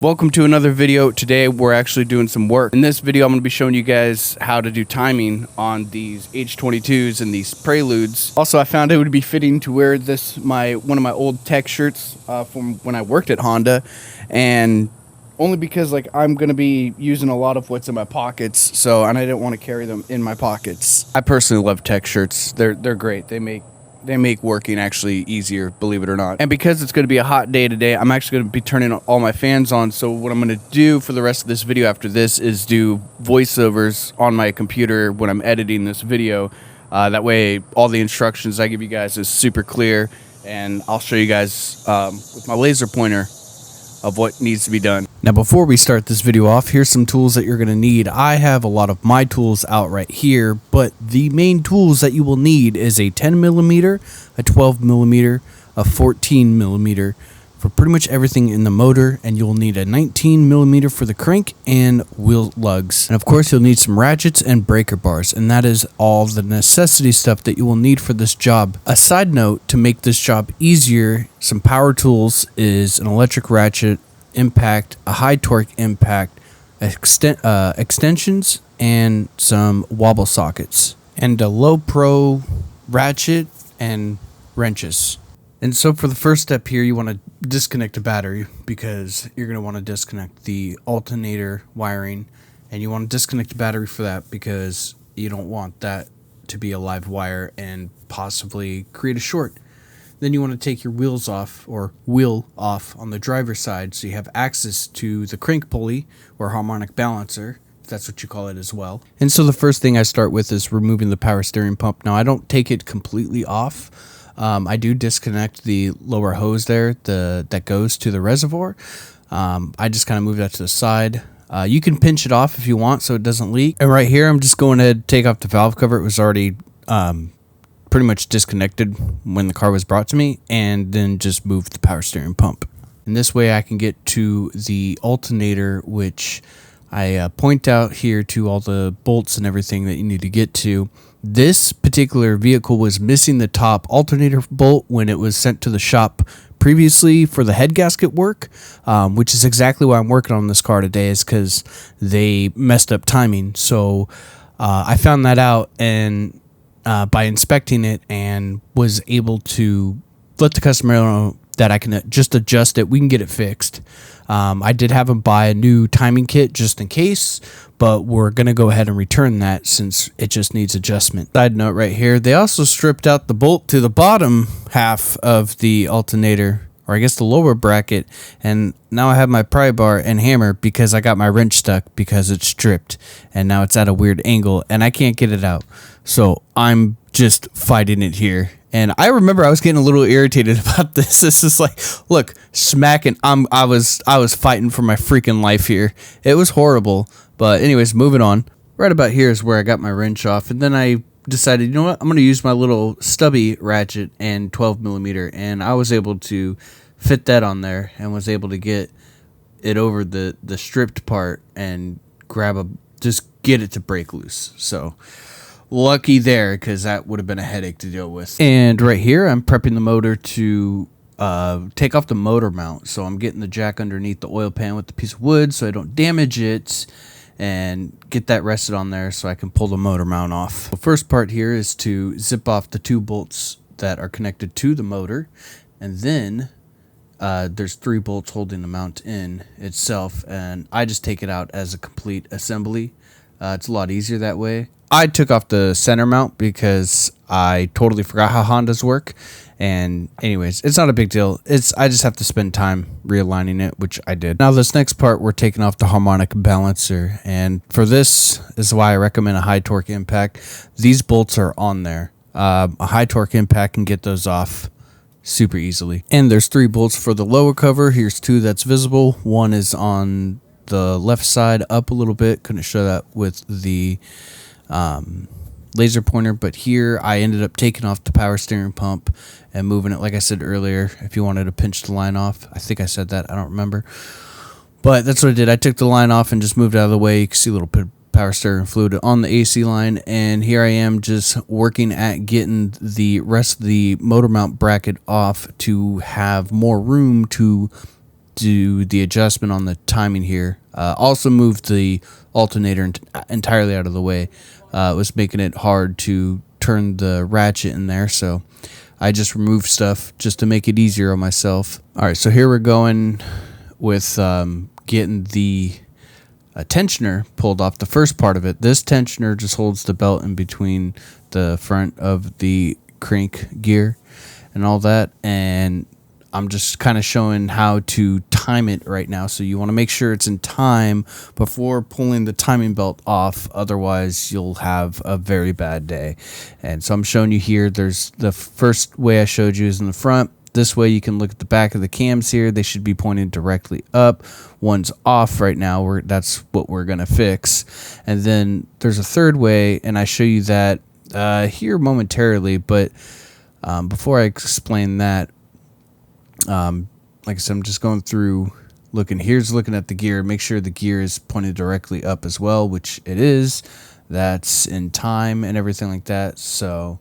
Welcome to another video. Today we're actually doing some work. In this video I'm going to be showing you guys how to do timing on these H22s and these preludes. Also, I found it would be fitting to wear this one of my old tech shirts from when I worked at Honda, and only because I'm going to be using a lot of what's in my pockets, and I didn't want to carry them in my pockets. I personally love tech shirts. They're great. They make working actually easier, believe it or not. And because it's going to be a hot day today, I'm actually going to be turning all my fans on. So what I'm going to do for the rest of this video after this is do voiceovers on my computer when I'm editing this video. That way all the instructions I give you guys is super clear, and I'll show you guys with my laser pointer of what needs to be done. Now, before we start this video off, here's some tools that you're going to need. I have a lot of my tools out right here, but the main tools that you will need is a 10mm, a 12mm, a 14mm for pretty much everything in the motor, and you'll need a 19mm for the crank and wheel lugs. And of course, you'll need some ratchets and breaker bars, and that is all the necessity stuff that you will need for this job. A side note, to make this job easier, some power tools is an electric ratchet, impact, a high torque impact, extensions, and some wobble sockets, and a low pro ratchet and wrenches. And so for the first step here, you want to disconnect a battery, because you're going to want to disconnect the alternator wiring, and you want to disconnect the battery for that because you don't want that to be a live wire and possibly create a short. Then you want to take your wheels off, or wheel off, on the driver's side, so you have access to the crank pulley or harmonic balancer, if that's what you call it as well. And so the first thing I start with is removing the power steering pump. Now, I don't take it completely off. I do disconnect the lower hose there that goes to the reservoir. I just kind of move that to the side. You can pinch it off if you want so it doesn't leak. And right here, I'm just going to take off the valve cover. It was already pretty much disconnected when the car was brought to me, and then just move the power steering pump. And this way I can get to the alternator, which I point out here to all the bolts and everything that you need to get to. This particular vehicle was missing the top alternator bolt when it was sent to the shop previously for the head gasket work, which is exactly why I'm working on this car today, is because they messed up timing. So I found that out, and by inspecting it, and was able to let the customer know that I can just adjust it. We can get it fixed. I did have them buy a new timing kit just in case, but we're going to go ahead and return that since it just needs adjustment. Side note right here, they also stripped out the bolt to the bottom half of the alternator, or I guess the lower bracket, and now I have my pry bar and hammer because I got my wrench stuck because it's stripped, and now it's at a weird angle and I can't get it out. So I'm just fighting it here. And I remember I was getting a little irritated about this. This is like, look, smacking. I was fighting for my freaking life here. It was horrible. But anyways, moving on. Right about here is where I got my wrench off, and then I decided, you know what, I'm going to use my little stubby ratchet and 12mm, and I was able to fit that on there and was able to get it over the stripped part and just get it to break loose. So lucky there, because that would have been a headache to deal with. And right here, I'm prepping the motor to take off the motor mount. So I'm getting the jack underneath the oil pan with the piece of wood so I don't damage it, and get that rested on there so I can pull the motor mount off. The first part here is to zip off the two bolts that are connected to the motor, and then there's 3 bolts holding the mount in itself, and I just take it out as a complete assembly. It's a lot easier that way. I took off the center mount because I totally forgot how Hondas work. And anyways, it's not a big deal. I just have to spend time realigning it, which I did. Now this next part, we're taking off the harmonic balancer. And for this is why I recommend a high torque impact. These bolts are on there. A high torque impact can get those off super easily. And there's 3 bolts for the lower cover. Here's 2 that's visible. One is on the left side up a little bit. Couldn't show that with the laser pointer, but here I ended up taking off the power steering pump and moving it, like I said earlier, if you wanted to pinch the line off. I think I said that, I don't remember, but that's what I did. I took the line off and just moved out of the way. You can see a little bit of power steering fluid on the AC line, and here I am just working at getting the rest of the motor mount bracket off to have more room to do the adjustment on the timing here. Also moved the alternator entirely out of the way. It was making it hard to turn the ratchet in there, so I just removed stuff just to make it easier on myself. All right, so here we're going with getting the tensioner pulled off, the first part of it. This tensioner just holds the belt in between the front of the crank gear and all that, and I'm just kind of showing how to time it right now. So you want to make sure it's in time before pulling the timing belt off. Otherwise, you'll have a very bad day. And so I'm showing you here. There's the first way I showed you is in the front. This way you can look at the back of the cams here. They should be pointed directly up. One's off right now. That's what we're going to fix. And then there's a third way, and I show you that here momentarily. But before I explain that, like I said, I'm just going through looking at the gear, make sure the gear is pointed directly up as well, which it is. That's in time and everything like that. So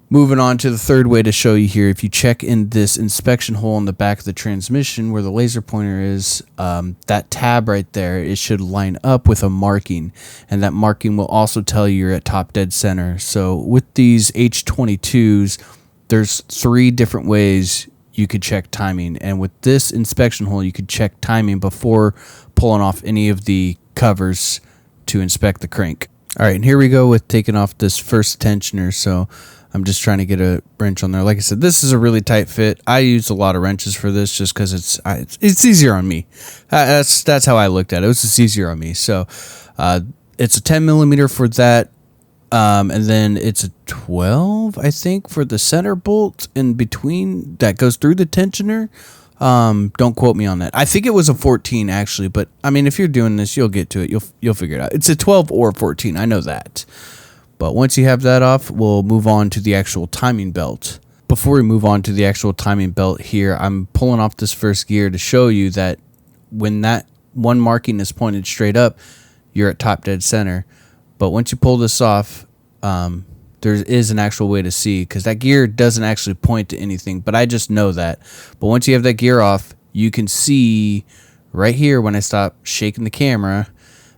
moving on to the third way to show you here, if you check in this inspection hole in the back of the transmission where the laser pointer is, that tab right there, it should line up with a marking, and that marking will also tell you you're at top dead center. So with these H22s, there's 3 different ways you could check timing, and with this inspection hole you could check timing before pulling off any of the covers to inspect the crank. All right, and here we go with taking off this first tensioner. So I'm just trying to get a wrench on there. Like I said, this is a really tight fit. I use a lot of wrenches for this just because it's easier on me. That's how I looked at it. It was just easier on me. So it's a 10 millimeter for that. And then it's a 12, I think, for the center bolt in between that goes through the tensioner. Don't quote me on that. I think it was a 14 actually, but I mean, if you're doing this, you'll get to it. You'll figure it out. It's a 12 or 14. I know that. But once you have that off, we'll move on to the actual timing belt. Before we move on to the actual timing belt here, I'm pulling off this first gear to show you that when that one marking is pointed straight up, you're at top dead center. But once you pull this off, there is an actual way to see, because that gear doesn't actually point to anything, but I just know that. But once you have that gear off, you can see right here when I stop shaking the camera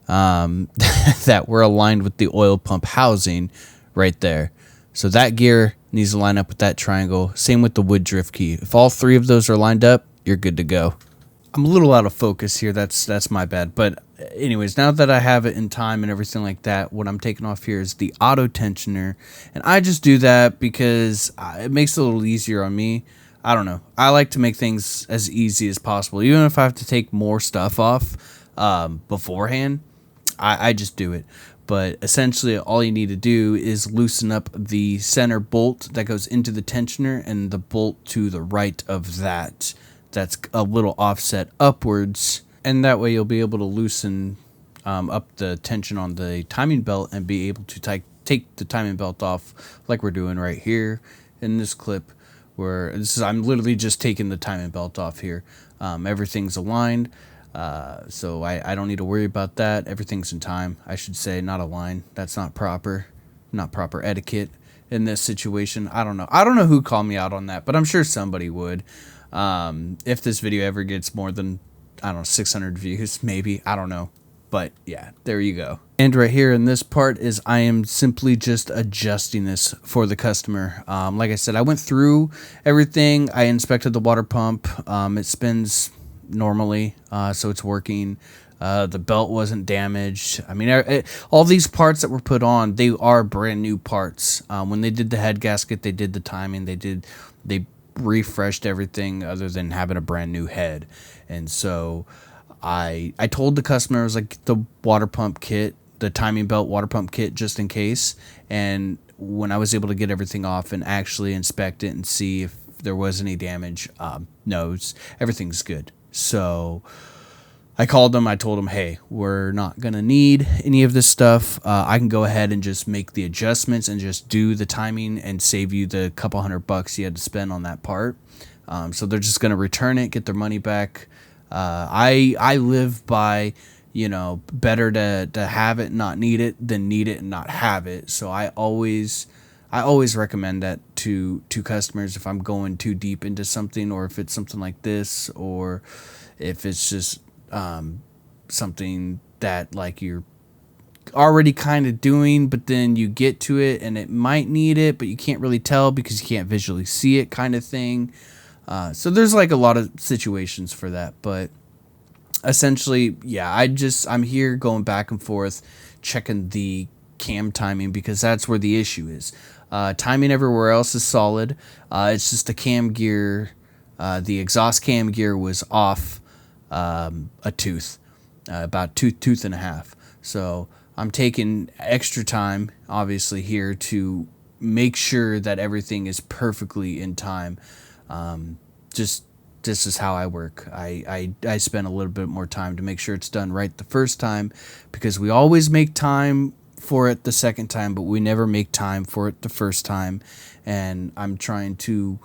that we're aligned with the oil pump housing right there. So that gear needs to line up with that triangle. Same with the wood drift key. If all 3 of those are lined up, you're good to go. I'm a little out of focus here. That's my bad. But anyways, now that I have it in time and everything like that, what I'm taking off here is the auto tensioner. And I just do that because it makes it a little easier on me. I don't know. I like to make things as easy as possible. Even if I have to take more stuff off beforehand, I just do it. But essentially all you need to do is loosen up the center bolt that goes into the tensioner and the bolt to the right of that. That's a little offset upwards, and that way you'll be able to loosen up the tension on the timing belt and be able to take the timing belt off like we're doing right here in this clip, where I'm literally just taking the timing belt off here. Everything's aligned, so I don't need to worry about that. Everything's in time, I should say, not aligned. That's not proper etiquette in this situation. I don't know who called me out on that, but I'm sure somebody would. If this video ever gets more than, 600 views, maybe, I don't know. But yeah, there you go. And right here in this part is I am simply just adjusting this for the customer. Like I said, I went through everything. I inspected the water pump. It spins normally, so it's working. The belt wasn't damaged. I mean, all these parts that were put on, they are brand new parts. When they did the head gasket, they did the timing, they refreshed everything other than having a brand new head. And so I told the customer, I was like, the water pump kit, the timing belt water pump kit, just in case. And when I was able to get everything off and actually inspect it and see if there was any damage, no, everything's good. So I called them. I told them, hey, we're not going to need any of this stuff. I can go ahead and just make the adjustments and just do the timing and save you the couple $100 you had to spend on that part. So they're just going to return it, get their money back. I live by, better to have it, not need it, than need it and not have it. So I always recommend that to customers if I'm going too deep into something, or if it's something like this, or if it's just something that like you're already kind of doing, but then you get to it and it might need it, but you can't really tell because you can't visually see it, kind of thing. So there's like a lot of situations for that, but essentially, yeah, I'm here going back and forth checking the cam timing, because that's where the issue is. Timing everywhere else is solid. It's just the cam gear, the exhaust cam gear was off a tooth, about tooth and a half. So I'm taking extra time, obviously, here to make sure that everything is perfectly in time. This is how I work. I spend a little bit more time to make sure it's done right the first time, because we always make time for it the second time, but we never make time for it the first time. And I'm trying to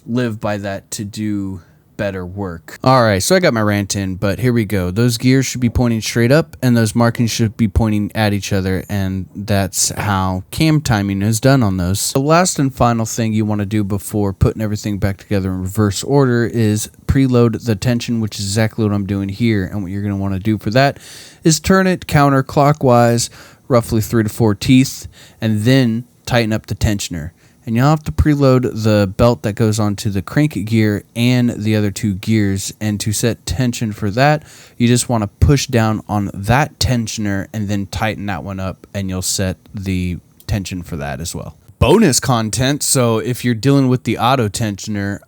live by that to do better work. All right, so I got my rant in, but here we go. Those gears should be pointing straight up, and those markings should be pointing at each other, and that's how cam timing is done on those. The last and final thing you want to do before putting everything back together in reverse order is preload the tension, which is exactly what I'm doing here. And what you're going to want to do for that is turn it counterclockwise, roughly 3 to 4 teeth, and then tighten up the tensioner. And you'll have to preload the belt that goes onto the crank gear and the other two gears. And to set tension for that, you just want to push down on that tensioner and then tighten that one up, and you'll set the tension for that as well. Bonus content. So if you're dealing with the auto tensioner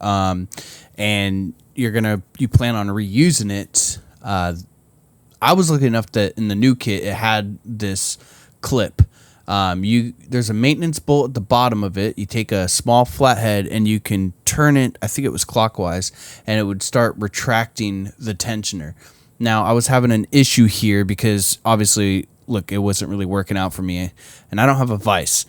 and you plan on reusing it, I was lucky enough that in the new kit it had this clip. There's a maintenance bolt at the bottom of it. You take a small flathead and you can turn it, I think it was clockwise, and it would start retracting the tensioner. Now, I was having an issue here because obviously, look, it wasn't really working out for me, and I don't have a vise.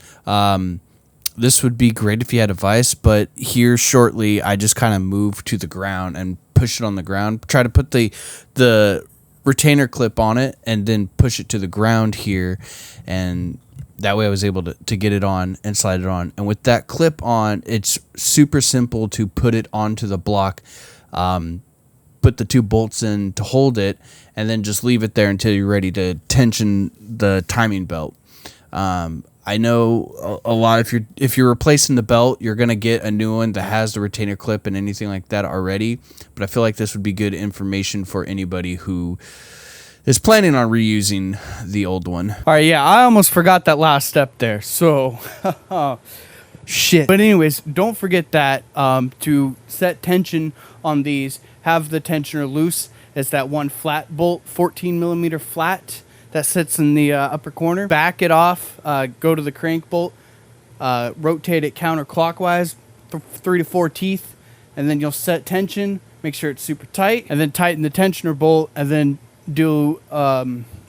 This would be great if you had a vise, but here shortly, I just kind of moved to the ground and pushed it on the ground. Try to put the retainer clip on it and then push it to the ground here, and that way I was able to get it on and slide it on. And with that clip on, it's super simple to put it onto the block, put the two bolts in to hold it, and then just leave it there until you're ready to tension the timing belt. I know a lot, if you're replacing the belt, you're going to get a new one that has the retainer clip and anything like that already. But I feel like this would be good information for anybody who is planning on reusing the old one. All right, yeah, I almost forgot that last step there. So, shit. But anyways, don't forget that to set tension on these, have the tensioner loose. It's that one flat bolt, 14 millimeter flat that sits in the upper corner. Back it off, go to the crank bolt, rotate it counterclockwise, 3 to 4 teeth, and then you'll set tension, make sure it's super tight, and then tighten the tensioner bolt, and then do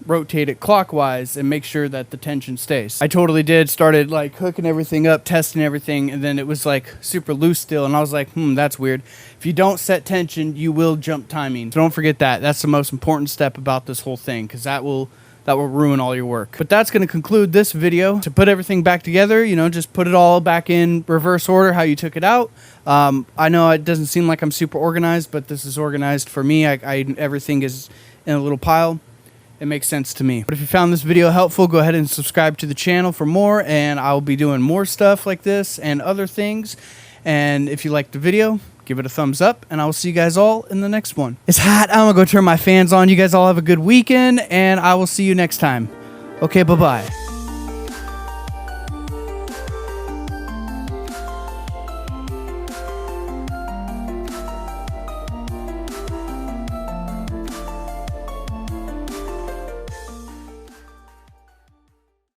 rotate it clockwise and make sure that the tension stays. I totally did, started like hooking everything up, testing everything, and then it was like super loose still, and I was like, that's weird. If you don't set tension, you will jump timing. So don't forget that. That's the most important step about this whole thing, because that will ruin all your work. But that's going to conclude this video. To put everything back together, just put it all back in reverse order how you took it out. I know it doesn't seem like I'm super organized, but this is organized for me. Everything is in a little pile. It makes sense to me. But if you found this video helpful, go ahead and subscribe to the channel for more, and I'll be doing more stuff like this and other things. And if you liked the video, give it a thumbs up, and I will see you guys all in the next one. It's hot. I'm gonna go turn my fans on. You guys all have a good weekend, and I will see you next time. Okay, bye-bye.